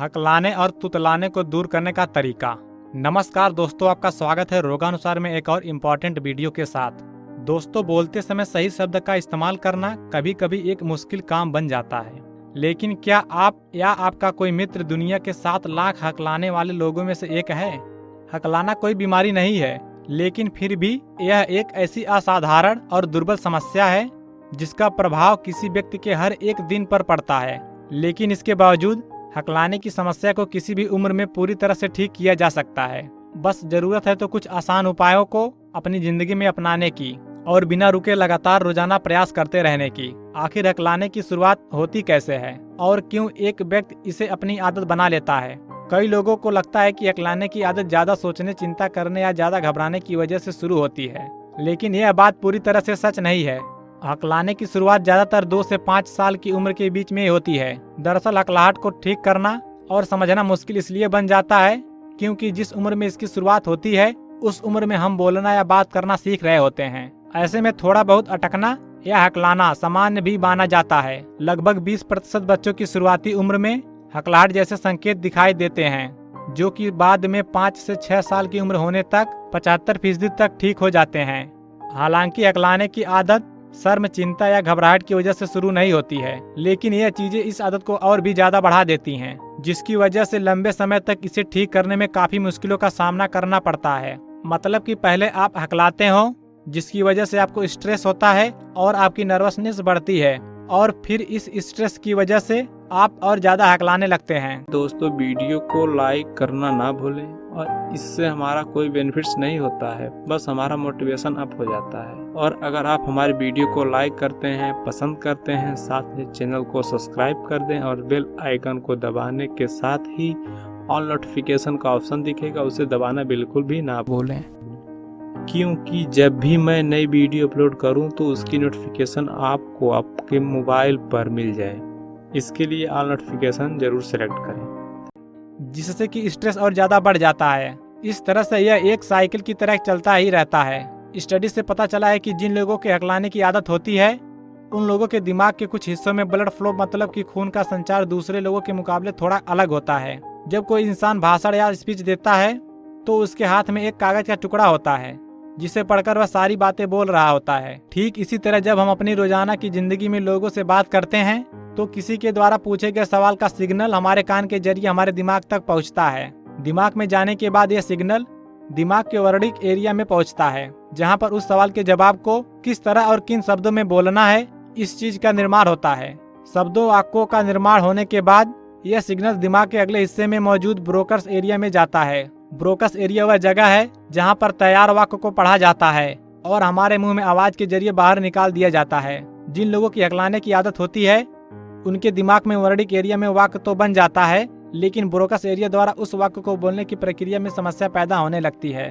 हकलाने और तुतलाने को दूर करने का तरीका। नमस्कार दोस्तों, आपका स्वागत है रोगानुसार में एक और इम्पोर्टेंट वीडियो के साथ। दोस्तों, बोलते समय सही शब्द का इस्तेमाल करना कभी कभी एक मुश्किल काम बन जाता है, लेकिन क्या आप या आपका कोई मित्र दुनिया के 7 लाख हकलाने वाले लोगों में से एक है? हकलाना कोई बीमारी नहीं है, लेकिन फिर भी यह एक ऐसी असाधारण और दुर्बल समस्या है जिसका प्रभाव किसी व्यक्ति के हर एक दिन पर पड़ता है। लेकिन इसके बावजूद हकलाने की समस्या को किसी भी उम्र में पूरी तरह से ठीक किया जा सकता है। बस जरूरत है तो कुछ आसान उपायों को अपनी जिंदगी में अपनाने की और बिना रुके लगातार रोजाना प्रयास करते रहने की। आखिर हकलाने की शुरुआत होती कैसे है और क्यों एक व्यक्ति इसे अपनी आदत बना लेता है? कई लोगों को लगता है कि हकलाने की आदत ज्यादा सोचने, चिंता करने या ज्यादा घबराने की वजह से शुरू होती है, लेकिन यह बात पूरी तरह से सच नहीं है। हकलाने की शुरुआत ज्यादातर 2 से 5 साल की उम्र के बीच में होती है। दरअसल हकलाहट को ठीक करना और समझना मुश्किल इसलिए बन जाता है क्योंकि जिस उम्र में इसकी शुरुआत होती है उस उम्र में हम बोलना या बात करना सीख रहे होते हैं। ऐसे में थोड़ा बहुत अटकना या हकलाना सामान्य भी माना जाता है। लगभग 20% बच्चों की शुरुआती उम्र में हकलाहट जैसे संकेत दिखाई देते हैं, जो कि बाद में 5 से 6 साल की उम्र होने तक 75% तक ठीक हो जाते हैं। हालांकि हकलाने की आदत शर्म, चिंता या घबराहट की वजह से शुरू नहीं होती है, लेकिन यह चीजें इस आदत को और भी ज्यादा बढ़ा देती हैं, जिसकी वजह से लंबे समय तक इसे ठीक करने में काफी मुश्किलों का सामना करना पड़ता है। मतलब कि पहले आप हकलाते हो, जिसकी वजह से आपको स्ट्रेस होता है और आपकी नर्वसनेस बढ़ती है, और फिर इस स्ट्रेस की वजह से आप और ज्यादा हकलाने लगते हैं। दोस्तों, वीडियो को लाइक करना ना भूलें, और इससे हमारा कोई बेनिफिट्स नहीं होता है, बस हमारा मोटिवेशन अप हो जाता है। और अगर आप हमारी वीडियो को लाइक करते हैं, पसंद करते हैं, साथ में चैनल को सब्सक्राइब कर दें और बेल आइकन को दबाने के साथ ही ऑल नोटिफिकेशन का ऑप्शन दिखेगा, उसे दबाना बिल्कुल भी ना भूलें, क्योंकि जब भी मैं नई वीडियो अपलोड करूं तो उसकी नोटिफिकेशन आपको आपके मोबाइल पर मिल जाए। इसके लिए ऑल नोटिफिकेशन जरूर सेलेक्ट करें, जिससे कि स्ट्रेस और ज्यादा बढ़ जाता है। इस तरह से यह एक साइकिल की तरह चलता ही रहता है। स्टडी से पता चला है कि जिन लोगों के हकलाने की आदत होती है उन लोगों के दिमाग के कुछ हिस्सों में ब्लड फ्लो, मतलब कि खून का संचार दूसरे लोगों के मुकाबले थोड़ा अलग होता है। जब कोई इंसान भाषण या स्पीच देता है तो उसके हाथ में एक कागज का टुकड़ा होता है जिसे पढ़कर वह सारी बातें बोल रहा होता है। ठीक इसी तरह जब हम अपनी रोजाना की जिंदगी में लोगों से बात करते हैं तो किसी के द्वारा पूछे गए सवाल का सिग्नल हमारे कान के जरिए हमारे दिमाग तक पहुंचता है। दिमाग में जाने के बाद यह सिग्नल दिमाग के वर्णिक एरिया में पहुंचता है, जहां पर उस सवाल के जवाब को किस तरह और किन शब्दों में बोलना है, इस चीज का निर्माण होता है। शब्दों वाक्यों का निर्माण होने के बाद यह सिग्नल दिमाग के अगले हिस्से में मौजूद ब्रोकस एरिया में जाता है। ब्रोकस एरिया वह जगह है जहाँ पर तैयार वाक्य को पढ़ा जाता है और हमारे मुंह में आवाज के जरिए बाहर निकाल दिया जाता है। जिन लोगों की हकलाने की आदत होती है उनके दिमाग में वर्णिक एरिया में वाक्य तो बन जाता है, लेकिन ब्रोकस एरिया द्वारा उस वाक्य को बोलने की प्रक्रिया में समस्या पैदा होने लगती है।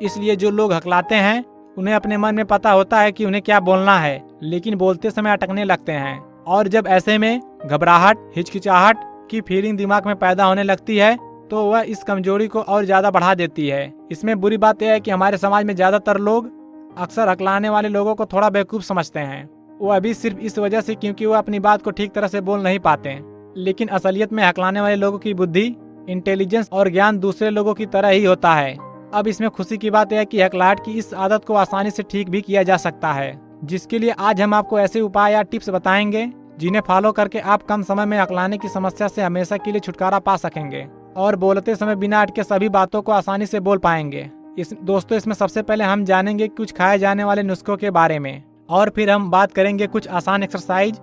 इसलिए जो लोग हकलाते हैं उन्हें अपने मन में पता होता है कि उन्हें क्या बोलना है, लेकिन बोलते समय अटकने लगते हैं। और जब ऐसे में घबराहट, हिचकिचाहट की फीलिंग दिमाग में पैदा होने लगती है तो वह इस कमजोरी को और ज्यादा बढ़ा देती है। इसमें बुरी बात यह है कि हमारे समाज में ज्यादातर लोग अक्सर हकलाने वाले लोगों को थोड़ा बेवकूफ समझते हैं। वो अभी सिर्फ इस वजह से क्योंकि वो अपनी बात को ठीक तरह से बोल नहीं पाते, लेकिन असलियत में हकलाने वाले लोगों की बुद्धि, इंटेलिजेंस और ज्ञान दूसरे लोगों की तरह ही होता है। अब इसमें खुशी की बात यह है कि हकलाहट की इस आदत को आसानी से ठीक भी किया जा सकता है, जिसके लिए आज हम आपको ऐसे उपाय या टिप्स बताएंगे जिन्हें फॉलो करके आप कम समय में हकलाने की समस्या से हमेशा के लिए छुटकारा पा सकेंगे और बोलते समय बिना अटके सभी बातों को आसानी से बोल पाएंगे। दोस्तों, इसमें सबसे पहले हम जानेंगे कुछ खाए जाने वाले नुस्खों के बारे में, और फिर हम बात करेंगे कुछ आसान एक्सरसाइज,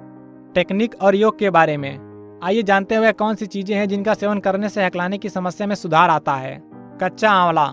टेक्निक और योग के बारे में। आइए जानते हुए कौन सी चीजें हैं जिनका सेवन करने से हकलाने की समस्या में सुधार आता है। कच्चा आंवला।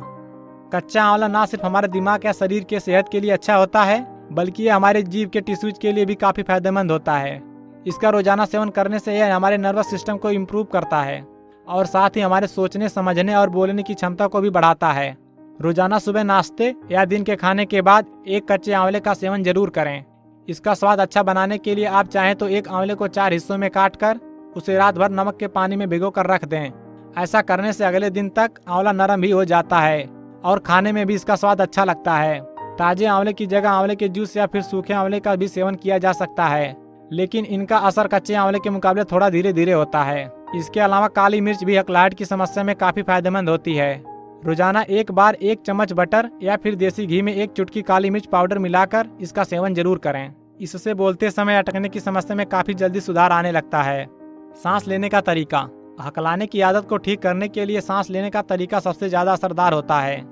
कच्चा आंवला न सिर्फ हमारे दिमाग या शरीर के सेहत के लिए अच्छा होता है, बल्कि ये हमारे जीभ के टिश्यूज के लिए भी काफी फायदेमंद होता है। इसका रोजाना सेवन करने से यह हमारे नर्वस सिस्टम को इम्प्रूव करता है और साथ ही हमारे सोचने, समझने और बोलने की क्षमता को भी बढ़ाता है। रोजाना सुबह नाश्ते या दिन के खाने के बाद एक कच्चे आंवले का सेवन जरूर करें। इसका स्वाद अच्छा बनाने के लिए आप चाहें तो एक आंवले को 4 हिस्सों में काटकर उसे रात भर नमक के पानी में भिगो कर रख दें। ऐसा करने से अगले दिन तक आंवला नरम भी हो जाता है और खाने में भी इसका स्वाद अच्छा लगता है। ताजे आंवले की जगह आंवले के जूस या फिर सूखे आंवले का भी सेवन किया जा सकता है, लेकिन इनका असर कच्चे आंवले के मुकाबले थोड़ा धीरे धीरे होता है। इसके अलावा काली मिर्च भी हकलाहट की समस्या में काफी फायदेमंद होती है। रोजाना एक बार 1 चम्मच बटर या फिर देसी घी में 1 चुटकी काली मिर्च पाउडर मिलाकर इसका सेवन जरूर करें। इससे बोलते समय अटकने की समस्या में काफी जल्दी सुधार आने लगता है। सांस लेने का तरीका। हकलाने की आदत को ठीक करने के लिए सांस लेने का तरीका सबसे ज्यादा असरदार होता है।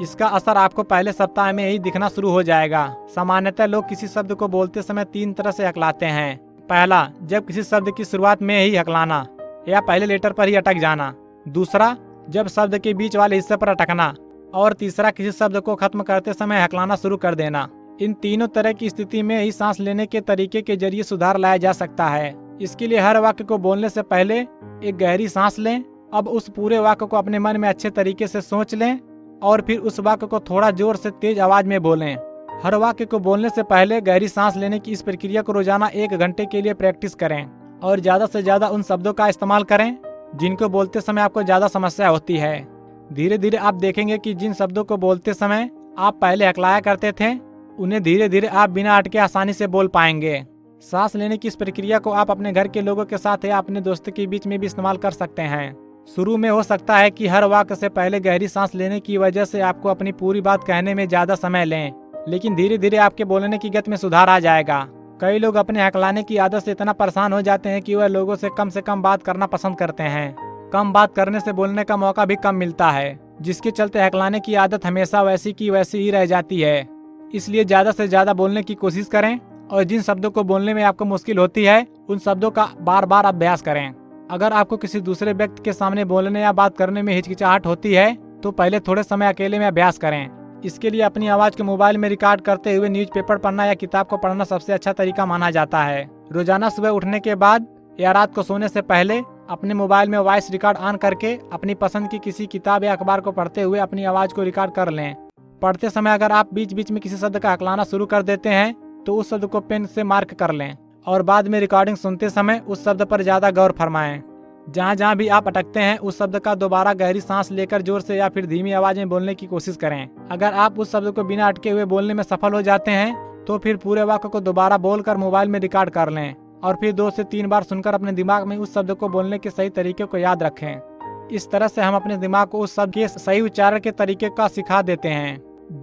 इसका असर आपको पहले सप्ताह में ही दिखना शुरू हो जाएगा। सामान्यतः लोग किसी शब्द को बोलते समय 3 तरह से हकलाते हैं। पहला, जब किसी शब्द की शुरुआत में ही हकलाना या पहले लेटर पर ही अटक जाना। दूसरा, जब शब्द के बीच वाले हिस्से पर अटकना। और तीसरा, किसी शब्द को खत्म करते समय हकलाना शुरू कर देना। इन तीनों तरह की स्थिति में ही सांस लेने के तरीके के जरिए सुधार लाया जा सकता है। इसके लिए हर वाक्य को बोलने से पहले एक गहरी सांस लें। अब उस पूरे वाक्य को अपने मन में अच्छे तरीके से सोच लें और फिर उस वाक्य को थोड़ा जोर से तेज आवाज में बोलें। हर वाक्य को बोलने से पहले गहरी सांस लेने की इस प्रक्रिया को रोजाना 1 घंटे के लिए प्रैक्टिस करें और ज्यादा से ज्यादा उन शब्दों का इस्तेमाल करें जिनको बोलते समय आपको ज्यादा समस्या होती है। धीरे धीरे आप देखेंगे कि जिन शब्दों को बोलते समय आप पहले हकलाया करते थे, उन्हें धीरे धीरे आप बिना अटके आसानी से बोल पाएंगे। सांस लेने की इस प्रक्रिया को आप अपने घर के लोगों के साथ या अपने दोस्तों के बीच में भी इस्तेमाल कर सकते हैं। शुरू में हो सकता है कि हर वाक्य से पहले गहरी सांस लेने की वजह से आपको अपनी पूरी बात कहने में ज्यादा समय लें, लेकिन धीरे धीरे आपके बोलने की गति में सुधार आ जाएगा। कई लोग अपने हकलाने की आदत से इतना परेशान हो जाते हैं कि वह लोगों से कम बात करना पसंद करते हैं। कम बात करने से बोलने का मौका भी कम मिलता है, जिसके चलते हकलाने की आदत हमेशा वैसी की वैसी ही रह जाती है। इसलिए ज्यादा से ज्यादा बोलने की कोशिश करें और जिन शब्दों को बोलने में आपको मुश्किल होती है उन शब्दों का बार बार अभ्यास करें। अगर आपको किसी दूसरे व्यक्ति के सामने बोलने या बात करने में हिचकिचाहट होती है तो पहले थोड़े समय अकेले में अभ्यास करें। इसके लिए अपनी आवाज को मोबाइल में रिकॉर्ड करते हुए न्यूज़पेपर पढ़ना या किताब को पढ़ना सबसे अच्छा तरीका माना जाता है। रोजाना सुबह उठने के बाद या रात को सोने से पहले अपने मोबाइल में वॉइस रिकॉर्ड ऑन करके अपनी पसंद की किसी किताब या अखबार को पढ़ते हुए अपनी आवाज को रिकॉर्ड कर लें। पढ़ते समय अगर आप बीच बीच में किसी शब्द का हकलाना शुरू कर देते हैं तो उस शब्द को पेन से मार्क कर लें और बाद में रिकॉर्डिंग सुनते समय उस शब्द पर ज्यादा गौर फरमाएं। जहाँ जहाँ भी आप अटकते हैं उस शब्द का दोबारा गहरी सांस लेकर जोर से या फिर धीमी आवाज में बोलने की कोशिश करें। अगर आप उस शब्द को बिना अटके हुए बोलने में सफल हो जाते हैं तो फिर पूरे वाक्य को दोबारा बोलकर मोबाइल में रिकॉर्ड कर लें और फिर 2 से 3 बार सुनकर अपने दिमाग में उस शब्द को बोलने के सही तरीके को याद रखें। इस तरह से हम अपने दिमाग को उस शब्द के सही उच्चारण के तरीके का सिखा देते हैं,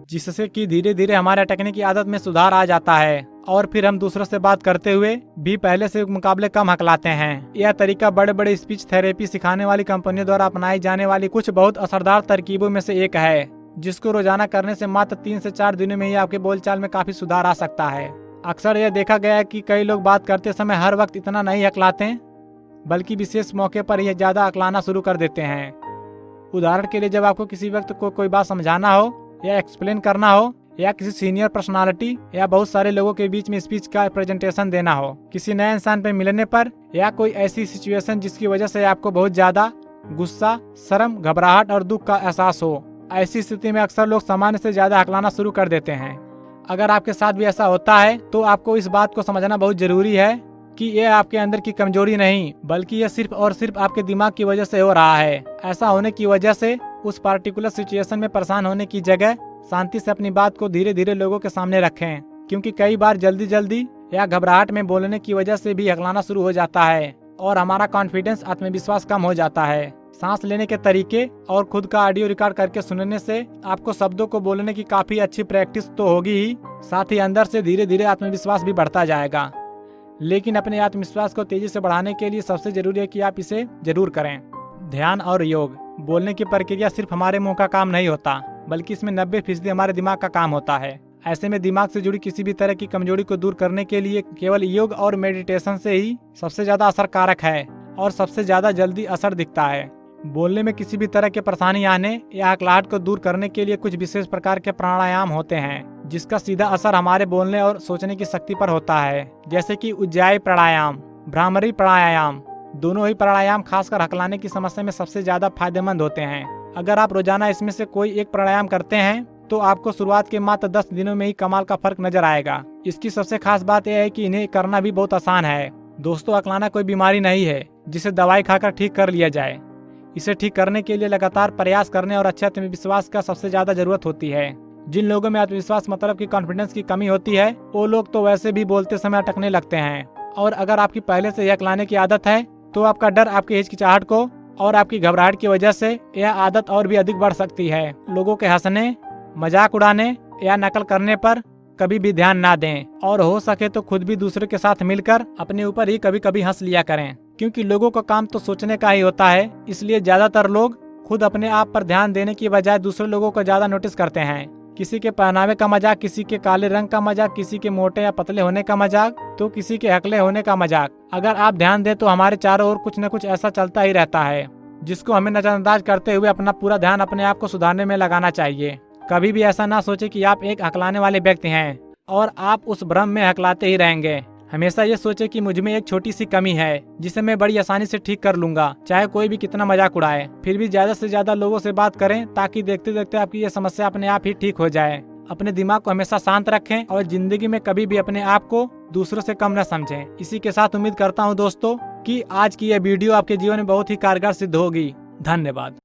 जिससे कि धीरे धीरे हमारे अटकने की आदत में सुधार आ जाता है और फिर हम दूसरों से बात करते हुए भी पहले से मुकाबले कम हकलाते हैं। यह तरीका बड़े बड़े स्पीच थेरेपी सिखाने वाली कंपनियों द्वारा अपनाई जाने वाली कुछ बहुत असरदार तरकीबों में से एक है, जिसको रोजाना करने से मात्र 3 से 4 दिनों में ही आपके बोलचाल में काफी सुधार आ सकता है। अक्सर यह देखा गया है कि कई लोग बात करते समय हर वक्त इतना नहीं हकलाते, बल्कि विशेष मौके पर यह ज्यादा हकलाना शुरू कर देते हैं। उदाहरण के लिए, जब आपको किसी व्यक्ति को कोई बात समझाना हो या एक्सप्लेन करना हो या किसी सीनियर पर्सनालिटी या बहुत सारे लोगों के बीच में स्पीच का प्रेजेंटेशन देना हो, किसी नए इंसान पे मिलने पर या कोई ऐसी सिचुएशन जिसकी वजह से आपको बहुत ज्यादा गुस्सा, शर्म, घबराहट और दुख का एहसास हो, ऐसी स्थिति में अक्सर लोग सामान्य से ज्यादा हकलाना शुरू कर देते हैं। अगर आपके साथ भी ऐसा होता है तो आपको इस बात को समझना बहुत जरूरी है कि यह आपके अंदर की कमजोरी नहीं, बल्कि यह सिर्फ और सिर्फ आपके दिमाग की वजह से हो रहा है। ऐसा होने की वजह से उस पार्टिकुलर सिचुएशन में परेशान होने की जगह शांति से अपनी बात को धीरे धीरे लोगों के सामने रखें, क्योंकि कई बार जल्दी या घबराहट में बोलने की वजह से भी हकलाना शुरू हो जाता है और हमारा कॉन्फिडेंस, आत्मविश्वास कम हो जाता है। सांस लेने के तरीके और खुद का ऑडियो रिकॉर्ड करके सुनने से आपको शब्दों को बोलने की काफी अच्छी प्रैक्टिस तो होगी ही, साथ ही अंदर से धीरे धीरे आत्मविश्वास भी बढ़ता जाएगा। लेकिन अपने आत्मविश्वास को तेजी से बढ़ाने के लिए सबसे जरूरी है कि आप इसे जरूर करें। ध्यान और योग। बोलने की प्रक्रिया सिर्फ हमारे मुंह का काम नहीं होता, बल्कि इसमें 90% हमारे दिमाग का काम होता है। ऐसे में दिमाग से जुड़ी किसी भी तरह की कमजोरी को दूर करने के लिए केवल योग और मेडिटेशन से ही सबसे ज्यादा असरकारक है और सबसे ज्यादा जल्दी असर दिखता है। बोलने में किसी भी तरह की परेशानी आने या हकलाहट को दूर करने के लिए कुछ विशेष प्रकार के प्राणायाम होते हैं, जिसका सीधा असर हमारे बोलने और सोचने की शक्ति पर होता है, जैसे कि उज्जाई प्राणायाम, भ्रामरी प्राणायाम। दोनों ही प्राणायाम खासकर हकलाने की समस्या में सबसे ज्यादा फायदेमंद होते हैं। अगर आप रोजाना इसमें से कोई एक प्राणायाम करते हैं तो आपको शुरुआत के मात्र 10 दिनों में ही कमाल का फर्क नजर आएगा। इसकी सबसे खास बात यह है कि इन्हें करना भी बहुत आसान है। दोस्तों, हकलाना कोई बीमारी नहीं है जिसे दवाई खाकर ठीक कर लिया जाए। इसे ठीक करने के लिए लगातार प्रयास करने और अच्छे आत्मविश्वास का सबसे ज्यादा जरूरत होती है। जिन लोगों में आत्मविश्वास मतलब कि कॉन्फिडेंस की कमी होती है, वो लोग तो वैसे भी बोलते समय अटकने लगते हैं। और अगर आपकी पहले से हकलाने की आदत है तो आपका डर आपकी हिचकिचाहट को और आपकी घबराहट की वजह से यह आदत और भी अधिक बढ़ सकती है। लोगों के हंसने, मजाक उड़ाने या नकल करने पर कभी भी ध्यान ना दें और हो सके तो खुद भी दूसरे के साथ मिलकर अपने ऊपर ही कभी कभी हंस लिया करें, क्योंकि लोगों का काम तो सोचने का ही होता है। इसलिए ज्यादातर लोग खुद अपने आप पर ध्यान देने की बजाय दूसरे लोगों को ज्यादा नोटिस करते हैं। किसी के पहनावे का मजाक, किसी के काले रंग का मजाक, किसी के मोटे या पतले होने का मजाक, तो किसी के हकले होने का मजाक। अगर आप ध्यान दें तो हमारे चारों ओर कुछ न कुछ ऐसा चलता ही रहता है जिसको हमें नजरअंदाज करते हुए अपना पूरा ध्यान अपने आप को सुधारने में लगाना चाहिए। कभी भी ऐसा ना सोचे कि आप एक हकलाने वाले व्यक्ति हैं और आप उस भ्रम में हकलाते ही रहेंगे। हमेशा ये सोचे कि मुझ में एक छोटी सी कमी है जिसे मैं बड़ी आसानी से ठीक कर लूंगा, चाहे कोई भी कितना मजाक उड़ाए। फिर भी ज्यादा से ज्यादा लोगों से बात करें ताकि देखते देखते आपकी ये समस्या अपने आप ही ठीक हो जाए। अपने दिमाग को हमेशा शांत रखें और जिंदगी में कभी भी अपने आप को दूसरों से कम न समझें। इसी के साथ उम्मीद करता हूँ दोस्तों कि आज की यह वीडियो आपके जीवन में बहुत ही कारगर सिद्ध होगी। धन्यवाद।